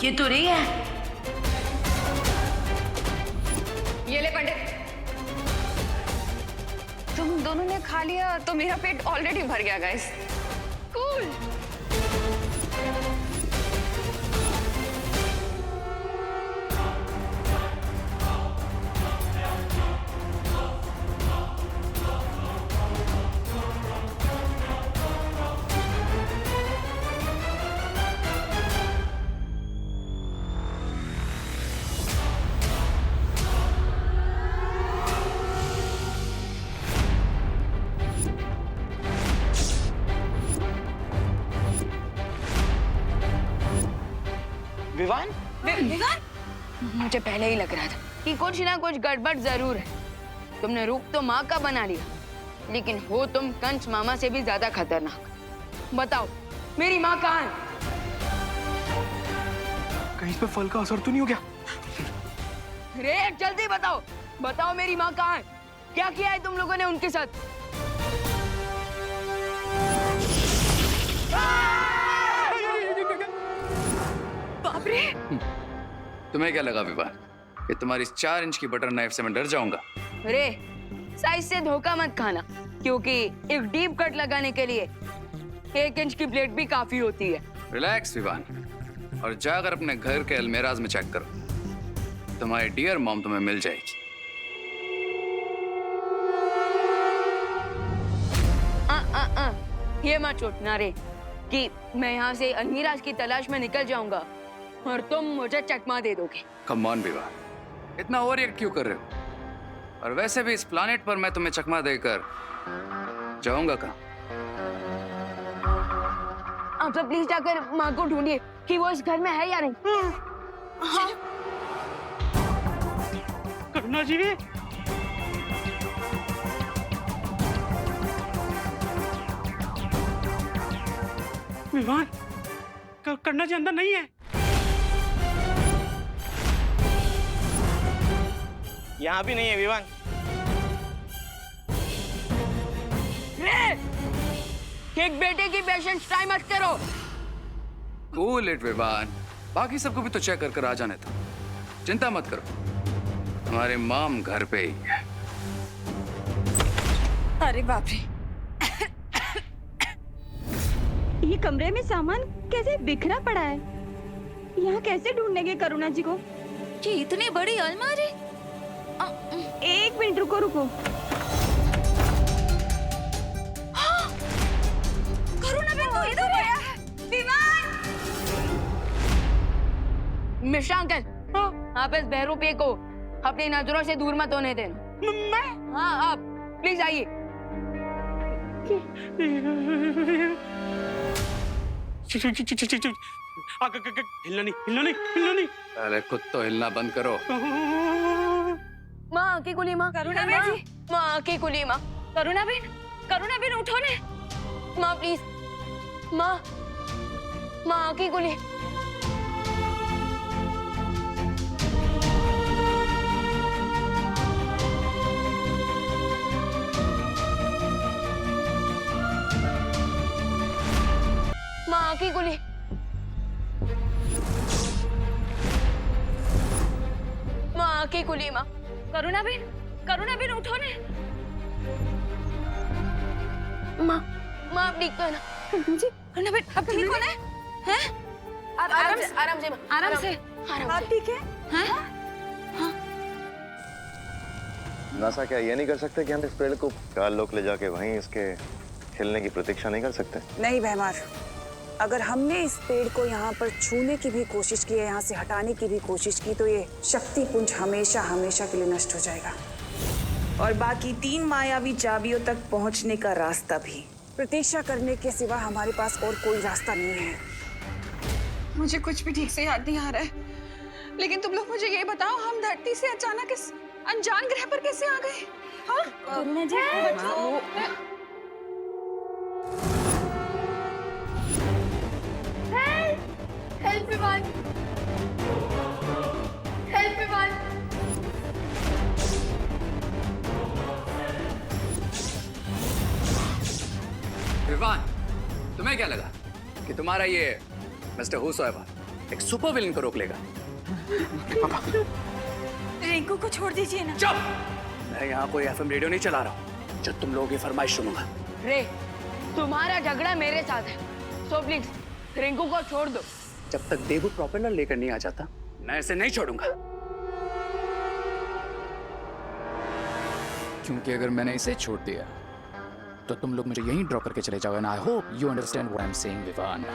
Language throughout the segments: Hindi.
ये तो रही है। ये ले पंडित, तुम दोनों ने खा लिया तो मेरा पेट ऑलरेडी भर गया गाइस। कूल। विवान? विवान? मुझे पहले ही लग रहा था कि कुछ ना कुछ गड़बड़ जरूर है। तुमने रूप तो माँ का बना लिया, लेकिन हो तुम कंच मामा से भी ज्यादा खतरनाक। बताओ मेरी माँ कहाँ है? कहीं इस पे फल का असर तो नहीं हो गया? रे जल्दी बताओ, बताओ मेरी माँ कहाँ है? क्या किया है तुम लोगों ने उनके साथ? बाप रे! तुम्हें क्या लगा विवाह कि तुम्हारी 4 इंच की बटर नाइफ से मैं डर जाऊंगा? रे साइज से धोखा मत खाना, क्योंकि एक डीप कट लगाने के लिए 1 इंच की ब्लेड भी काफी होती है। रिलैक्स विवान, और जाकर अपने घर के अलमेराज में चेक करो। तुम्हारी डियर मॉम तुम्हें मिल जाएगी। ये मत सोचना रे कि मैं यहाँ से अलमीराज की तलाश में निकल जाऊंगा और तुम मुझे चकमा दे दोगे। कम ऑन विवाह, इतना ओवर रिएक्ट क्यों कर रहे हो? और वैसे भी इस प्लानेट पर मैं तुम्हें चकमा देकर जाऊंगा कहाँ? आप सब प्लीज जाकर माँ को ढूंढिए कि वो इस घर में है या नहीं। हाँ। करुणा जी, विवान, करुणा जी अंदर नहीं है। यहाँ भी नहीं है विवान। एक बेटे की पेशेंस ट्राई मत करो। कूल इट विवान, बाकी सबको भी तो चेक कर आ जाने दो। चिंता मत करो, हमारे मॉम घर पे ही है। अरे बाप रे, ये कमरे में सामान कैसे बिखरा पड़ा है? यहाँ कैसे ढूंढेंगे करुणा जी को? ये इतनी बड़ी अलमारी। एक मिनट रुको रुको। करुणा बहन तो इधर है। विवान! मिश्रा अंकल, आप इस बहरूपे को अपनी नजरों से दूर मत होने देना। मैं? हाँ आप प्लीज आइए। हिलना नहीं, हिलना नहीं, हिलना नहीं। अरे खुद तो हिलना बंद करो। माँ की कुली माँ। करुणा बहन, माँ की कुली माँ। करुणा बहन उठो ने। माँ प्लीज, माँ, माँ की कुली। माँ की कुली। माँ की कुली माँ। करुणा बहन उठो ने। माँ, माँ ठीक तो है ना? जी, करुणा बहन अब ठीक हो ना? हैं? आराम से, आराम से, आराम से। आराम से। ठीक है? हैं? नासा क्या ये नहीं कर सकते कि हम इस पेड़ को 4 लोग ले जाके वहीं इसके खिलने की प्रतीक्षा नहीं कर सकते? नहीं भैमार, अगर हमने इस पेड़ को यहाँ पर छूने की भी कोशिश की है, यहाँ से हटाने की भी कोशिश की, तो ये शक्ति पुंज हमेशा हमेशा के लिए नष्ट हो जाएगा। और बाकी 3 मायावी चाबियों तक पहुँचने का रास्ता भी प्रतीक्षा करने के सिवा हमारे पास और कोई रास्ता नहीं है। मुझे कुछ भी ठीक से याद नहीं आ रहा है, लेकिन तुम लोग मुझे ये बताओ, हम धरती से अचानक इस अनजान ग्रह पर कैसे आ गए? हाँ? करुणा जी, बताओ। Help विवान! Help विवान! विवान, तुम्हें क्या लगा कि तुम्हारा ये मिस्टर हुसैबा एक सुपर विलेन को रोक लेगा? रिंकू को छोड़ दीजिए ना। चुप! मैं यहाँ कोई एफएम रेडियो नहीं चला रहा हूँ जो तुम लोगों की फरमाइश सुनूंगा। रे, तुम्हारा झगड़ा मेरे साथ है, सो प्लीज रिंकू को छोड़ दो। जब तक देवू प्रोपेलर लेकर नहीं आ जाता, मैं इसे नहीं छोड़ूंगा। क्योंकि अगर मैंने इसे छोड़ दिया तो तुम लोग मुझे यहीं ड्रॉप करके चले जाओगे। I hope you understand what I am saying, Vivaan.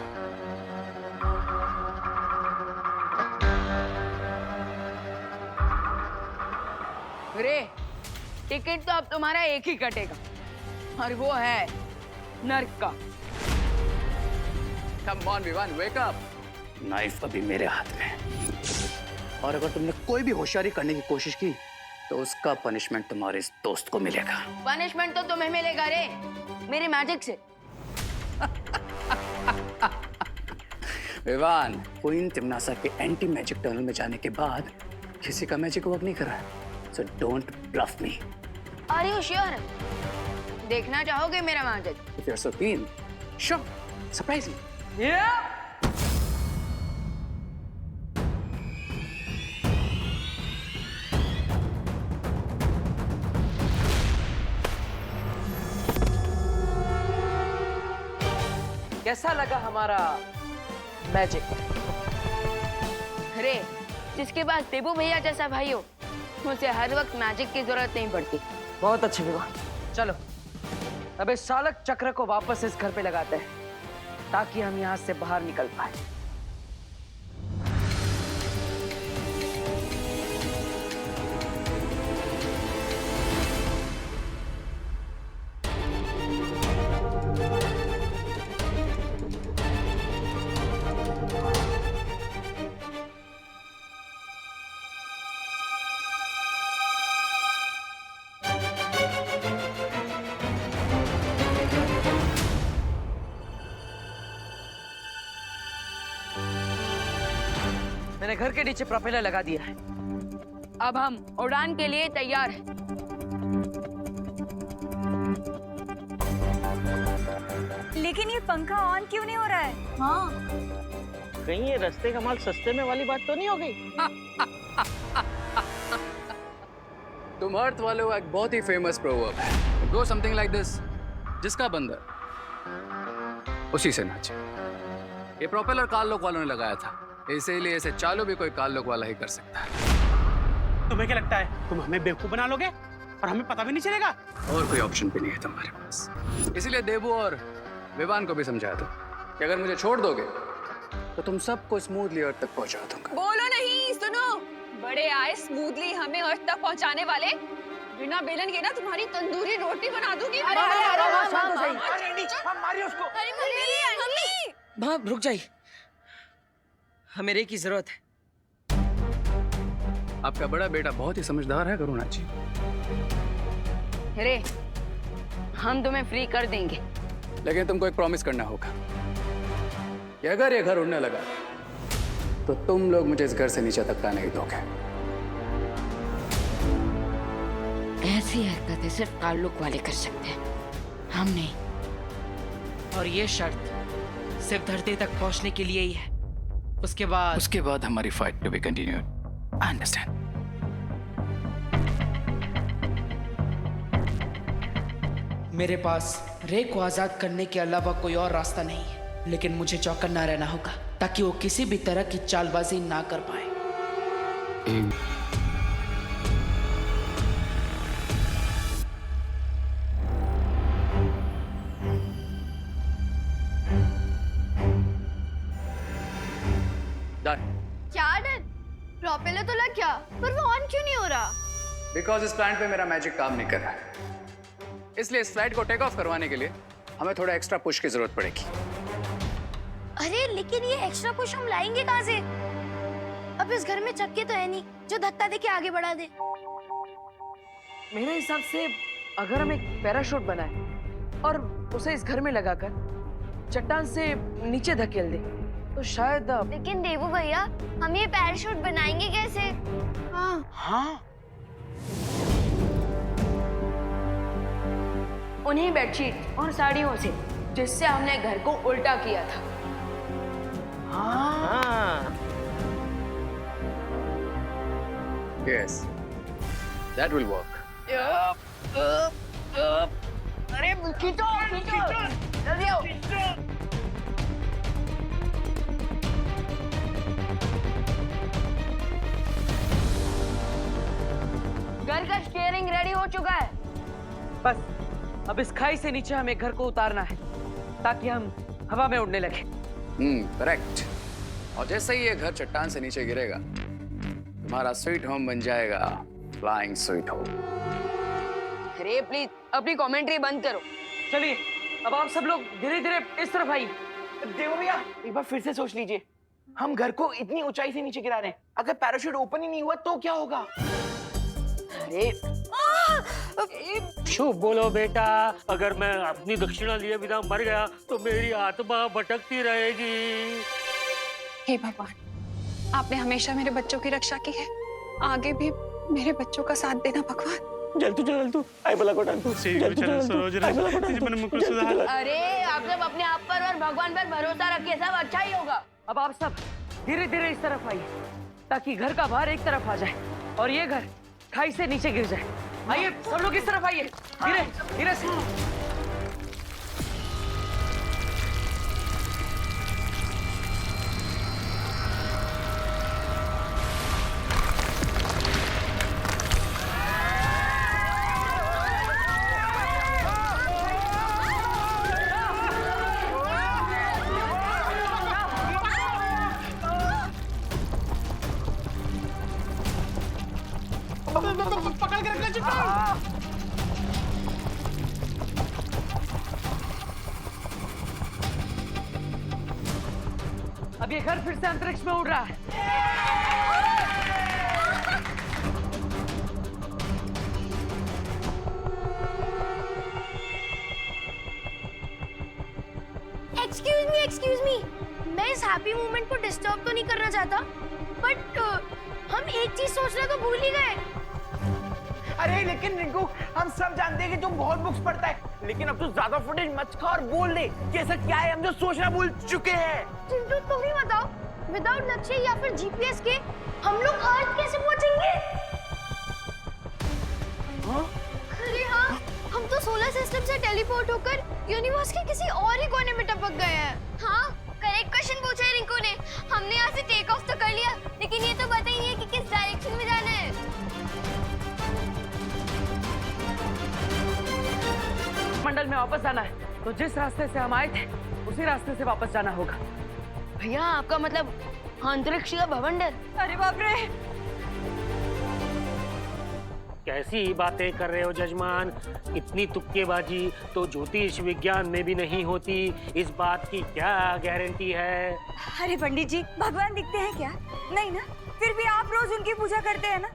रे, टिकट तो अब तुम्हारा एक ही कटेगा, और वो है नर्क का। Come on Vivaan, wake up. Knife अभी मेरे हाथ में है, और अगर तुमने कोई भी होशियारी करने की कोशिश की तो उसका पनिशमेंट तुम्हारे इस दोस्त को मिलेगा। पनिशमेंट तो तुम्हें मिलेगा रे, मेरे मैजिक से। विवान, क्वीन तिम्नासा के एंटी मैजिक टनल में जाने के बाद किसी का मैजिक वर्क नहीं कर रहा है, so don't bluff me. Are you sure? देखना चाहोगे मेरा magic? If you are so keen, sure, surprise me. कैसा लगा हमारा मैजिक? अरे, जिसके पास देबू भैया जैसा भाई हो, उसे हर वक्त मैजिक की जरूरत नहीं पड़ती। बहुत अच्छे विवान। चलो अब इस चालक चक्र को वापस इस घर पे लगाते हैं ताकि हम यहाँ से बाहर निकल पाए। मैंने घर के नीचे प्रोपेलर लगा दिया है। अब हम उड़ान के लिए तैयार हैं। लेकिन ये पंखा ऑन क्यों नहीं हो रहा है? हाँ, कहीं ये रास्ते का माल सस्ते में वाली बात तो नहीं हो गई? तुम अर्थ वालों का एक बहुत ही फेमस प्रोवर्ब है, गो समथिंग लाइक दिस, जिसका बंदर उसी से नाचे। ये प्रोपेलर कार्लोक वालों ने लगाया था, इसीलिए इसे चालू भी कोई कार्लोक वाला ही कर सकता है। तुम्हें क्या लगता है तुम हमें बेवकूफ बना लोगे और हमें पता भी नहीं चलेगा? और कोई ऑप्शन भी नहीं है तुम्हारे पास, इसीलिए देबू और विवान को भी समझा दो कि अगर मुझे छोड़ दोगे तो तुम सबको स्मूथली अर्थ तक पहुंचा दूंगा। बोलो नहीं, सुनो। बड़े आए स्मूथली हमें अर्थ तक पहुंचाने वाले, बिना बेलन के ना तुम्हारी तंदूरी रोटी बना दूंगी। माँ रुक जाइए, हमें रे की जरूरत है। आपका बड़ा बेटा बहुत ही समझदार है करुणा जी। रे, हम तुम्हें फ्री कर देंगे, लेकिन तुमको एक प्रॉमिस करना होगा कि अगर ये घर उड़ने लगा तो तुम लोग मुझे इस घर से नीचे तक नहीं दोगे। ऐसी हरकतें सिर्फ ताल्लुक वाले कर सकते हैं, हम नहीं। और ये शर्त सिर्फ धरती तक पहुंचने के लिए ही है। उसके बाद हमारी fight to be continued. I understand. मेरे पास रे को आजाद करने के अलावा कोई और रास्ता नहीं है, लेकिन मुझे चौकन्ना रहना होगा ताकि वो किसी भी तरह की चालबाजी ना कर पाए। क्या डर? प्रोपेलर तो लग गया, पर वो ऑन क्यों नहीं हो रहा? बिकॉज इस प्लांट पे मेरा मैजिक काम नहीं कर रहा है, इसलिए इस फ्लाइट को टेक ऑफ करवाने के लिए हमें थोड़ा एक्स्ट्रा पुश की जरूरत पड़ेगी। अरे लेकिन ये एक्स्ट्रा पुश हम लाएंगे कहाँ से? अब इस घर में चक्के तो है नहीं जो धक्का देके आगे बढ़ा दे। मेरे हिसाब से अगर हम एक पैराशूट बनाए और उसे इस घर में लगाकर चट्टान से नीचे धकेल दे तो शायद। लेकिन देवू भैया, हम ये पैराशूट बनाएंगे कैसे? हाँ, उन्हीं बेडशीट और साड़ियों से जिससे हमने घर को उल्टा किया था। हाँ। Yes, that will work. अरे खींचो खींचो जल्दी आओ। घर का स्टीयरिंग रेडी हो चुका है। बस अब इस खाई से नीचे हमें घर को उतारना है ताकि हम हवा में उड़ने लगे। करेक्ट। और जैसे ही ये घर चट्टान से नीचे गिरेगा, तुम्हारा स्वीट होम बन जाएगा फ्लाइंग स्वीट होम। अरे प्लीज अपनी कमेंट्री बंद करो। चलिए अब आप सब लोग धीरे धीरे इस तरफ आइए। देवो भैया एक बार फिर से सोच लीजिए, हम घर को इतनी ऊंचाई से नीचे गिरा रहे हैं, अगर पैराशूट ओपन ही नहीं हुआ तो क्या होगा? अरे शुभ बोलो बेटा, अगर मैं अपनी दक्षिणा लिए बिना मर गया तो मेरी आत्मा भटकती रहेगी। हे भगवान, आपने हमेशा मेरे बच्चों की रक्षा की है, आगे भी मेरे बच्चों का साथ देना भगवान। जल तू आई बला को डाल तू अरे आप सब अपने आप पर और भगवान पर भरोसा रखिए, सब अच्छा ही होगा। अब आप सब धीरे धीरे इस तरफ आइए ताकि घर का भार एक तरफ आ जाए और ये घर खाई से नीचे गिर जाए। आइए सब लोग इस तरफ आइए, धीरे धीरे से। अब ये घर फिर से अंतरिक्ष में उड़ रहा है। एक्सक्यूज मी, मैं इस हैप्पी मोमेंट को डिस्टर्ब तो नहीं करना चाहता, बट हम एक चीज सोचना तो भूल ही गए। अरे लेकिन रिंकू, हम सब जानते हैं कि तुम बहुत बुक्स पढ़ता है, लेकिन अब तू ज्यादा फुटेज मत खा और बोल दे कि ऐसा क्या है हम जो सोचना भूल चुके हैं। चिंटू तुम ही बताओ, विदाउट लक्ष्य या फिर जीपीएस के हम लोग अर्थ कैसे पहुंचेंगे? अरे हाँ, हम तो सोलर सिस्टम से टेलीपोर्ट होकर यूनिवर्स के किसी और ही कोने में टपक गए हैं। हाँ, करेक्ट क्वेश्चन पूछा है रिंकू ने। हमने यहाँ से टेक ऑफ तो कर लिया, लेकिन ये तो पता ही नहीं है कि किस डायरेक्शन में जाना है। मंडल में वापस जाना है तो जिस रास्ते से हम आए थे उसी रास्ते से वापस जाना होगा। भैया आपका मतलब अंतरिक्ष का भवंडर? अरे बाप रे, कैसी बातें कर रहे हो जजमान, इतनी तुक्केबाजी तो ज्योतिष विज्ञान में भी नहीं होती, इस बात की क्या गारंटी है? अरे पंडित जी, भगवान दिखते हैं क्या? नहीं ना, फिर भी आप रोज उनकी पूजा करते हैं ना,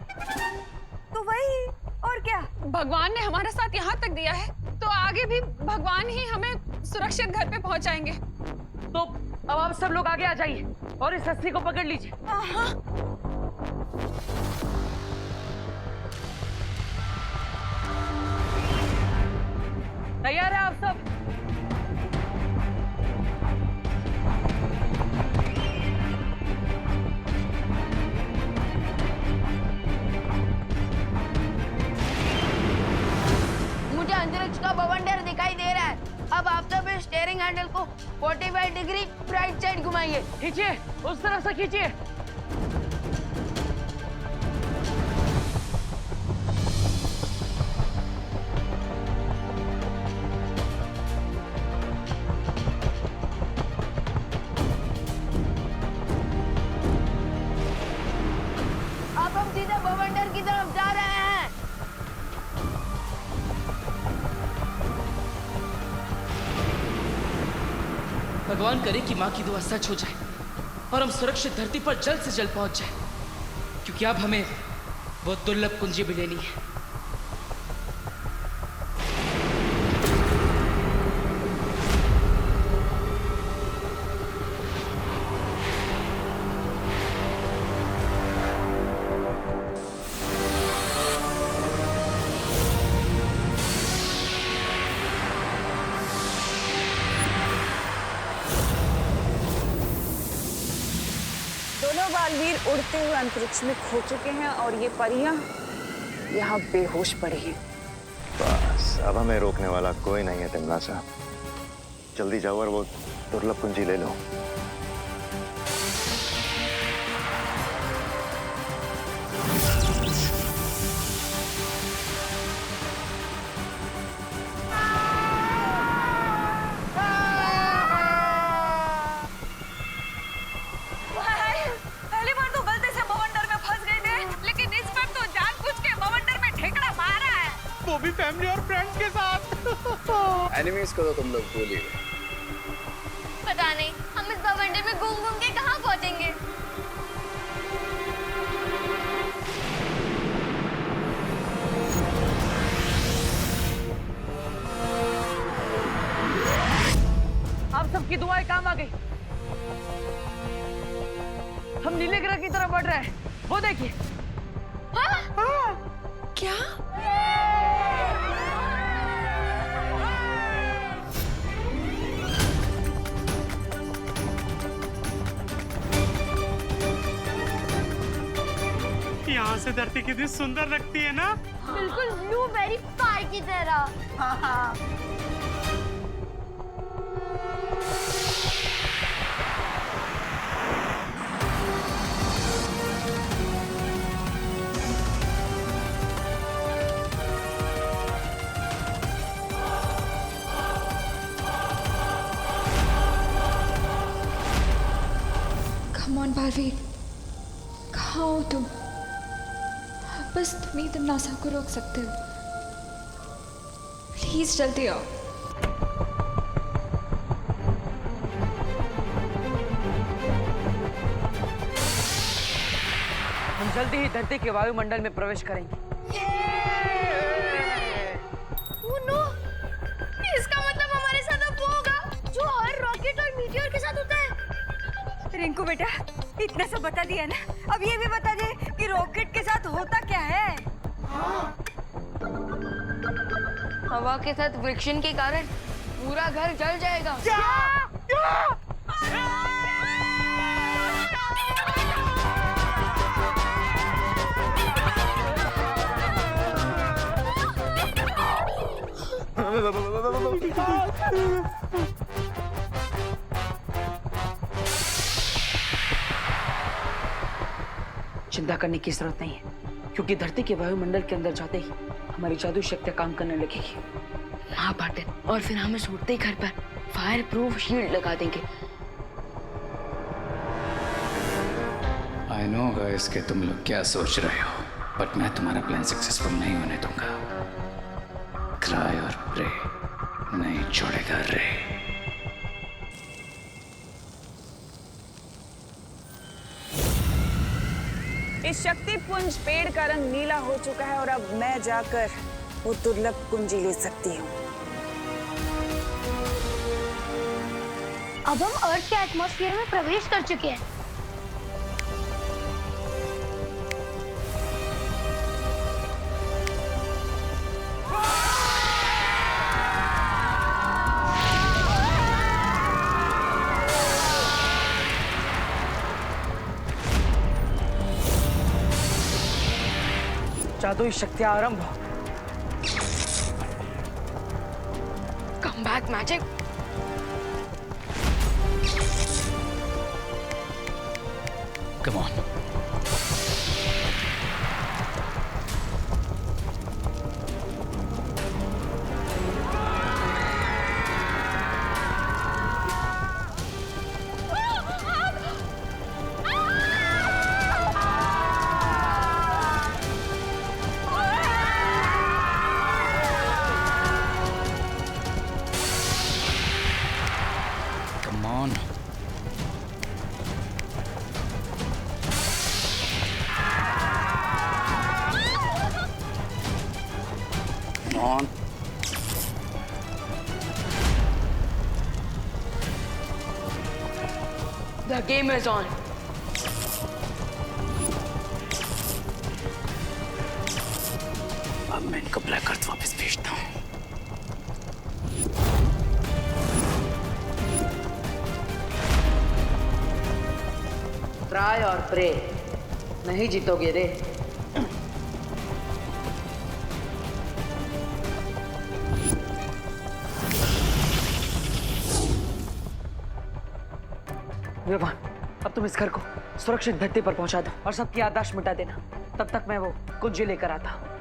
तो वही और क्या। भगवान ने हमारा साथ यहाँ तक दिया है तो आगे भी भगवान ही हमें सुरक्षित घर पे पहुँचाएंगे। तो अब आप सब लोग आगे आ जाइए और इस रस्सी को पकड़ लीजिए। तैयार है आप सब? मुझे अंतरिक्ष का भवंडर दिखाई दे रहा है। अब आप सब इस स्टीयरिंग हैंडल को 45 डिग्री राइट साइड घुमाइए। खींचिए, उस तरफ से खींचिए। अब हम सीधे भवंडर की तरफ जा रहे हैं। भगवान करे कि माँ की दुआ सच हो जाए और हम सुरक्षित धरती पर जल्द से जल्द पहुंच जाए, क्योंकि अब हमें बहुत दुर्लभ कुंजी भी लेनी है। दोनों बाल वीर उड़ते हुए अंतरिक्ष में खो चुके हैं और ये परियां यहाँ बेहोश पड़ी हैं। बस अब हमें रोकने वाला कोई नहीं है तिमनासा। जल्दी जाओ और वो दुर्लभ कुंजी ले लो। पहली बार तो गलती से बवंडर में फंस गए थे, लेकिन इस बार तो जानबूझ के बवंडर में ठेकड़ा मारा है। वो भी फैमिली और फ्रेंड्स के साथ। एनिमीज को तो तुम लोग भूल ही गए। पता नहीं हम इस बवंडर में घूम घूम के कहाँ पहुँचेंगे। आप सबकी दुआएं काम आ गई। हम नीले ग्रह की तरफ बढ़ रहे हैं। वो देखिए। क्या? यहाँ से धरती कितनी सुंदर लगती है ना? बिल्कुल ब्लूबेरी पाई की तरह। Come on, बालवीर, कहाँ हो तुम? बस तुम ही तिमनासा को रोक सकते हो। प्लीज जल्दी आओ। हम जल्दी ही धरती के वायुमंडल में प्रवेश करेंगे। Oh no! इसका मतलब हमारे साथ अब वो होगा जो हर रॉकेट और मीटियोर के साथ होता है। रिंकू बेटा, इतना सब बता दिया ना, अब ये भी बता दे कि रॉकेट के साथ होता क्या है। हवा के साथ फ्रिक्शन के कारण पूरा घर जल जाएगा। चिंता करने की जरूरत नहीं है, क्योंकि धरती के वायुमंडल के अंदर जाते ही हमारी जादू शक्तियां काम करने लगेगी। हाँ पाटिल, और फिर हम इस उड़ते घर पर फायर प्रूफ शील्ड लगा देंगे। आई नो गाइस कि तुम लोग क्या सोच रहे हो, बट मैं तुम्हारा प्लान सक्सेसफुल नहीं होने दूंगा। क्राई और प्रे नहीं छोड़ेगा रे। इस शक्ति पुंज पेड़ का रंग नीला हो चुका है और अब मैं जाकर वो दुर्लभ कुंजी ले सकती हूँ। अब हम अर्थ के एटमॉस्फेयर में प्रवेश कर चुके हैं। जादुई शक्तियां आरंभ हो। Come back magic. Come on. On. The game is on. अब मैं इनको ब्लैक अर्थ वापस भेजता हूँ। ट्राई और प्रे, नहीं जीतोगे रे। विवान, अब तुम इस घर को सुरक्षित धरती पर पहुंचा दो और सबकी याददाश्त मिटा देना। तब तक मैं वो कुंजी लेकर आता हूं।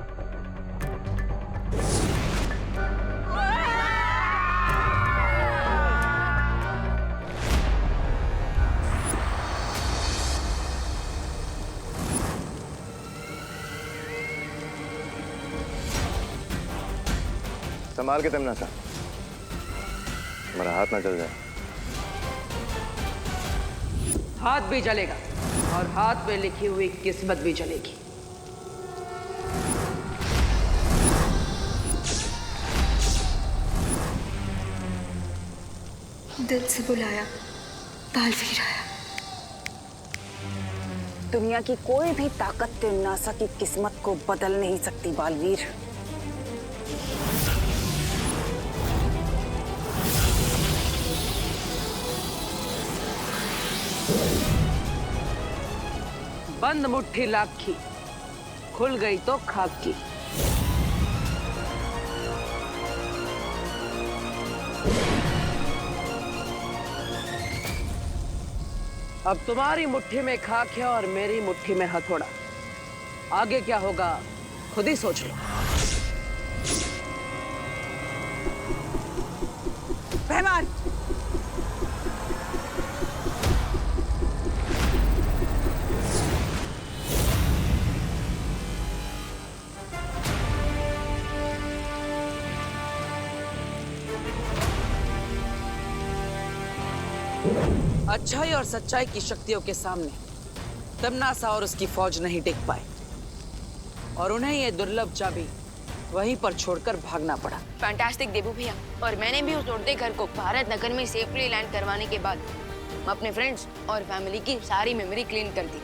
संभाल के तमना सा, हमारा हाथ ना चल जाए। हाथ भी जलेगा और हाथ में लिखी हुई किस्मत भी जलेगी। दिल से बुलाया, बालवीर आया। दुनिया की कोई भी ताकत तिमनासा की किस्मत को बदल नहीं सकती बालवीर। बंद मुट्ठी लाख की, खुल गई तो खाक की। अब तुम्हारी मुट्ठी में खाक है और मेरी मुट्ठी में हथौड़ा। आगे क्या होगा खुद ही सोच लो। रहमान, अच्छाई और सच्चाई की शक्तियों के सामने तमनासा और उसकी फौज नहीं टिक पाए और उन्हें ये दुर्लभ चाबी वहीं पर छोड़कर भागना पड़ा। फैंटास्टिक देबू भैया, और मैंने भी उस उड़ते घर को भारत नगर में सेफली लैंड करवाने के बाद अपने फ्रेंड्स और फैमिली की सारी मेमोरी क्लीन कर दी।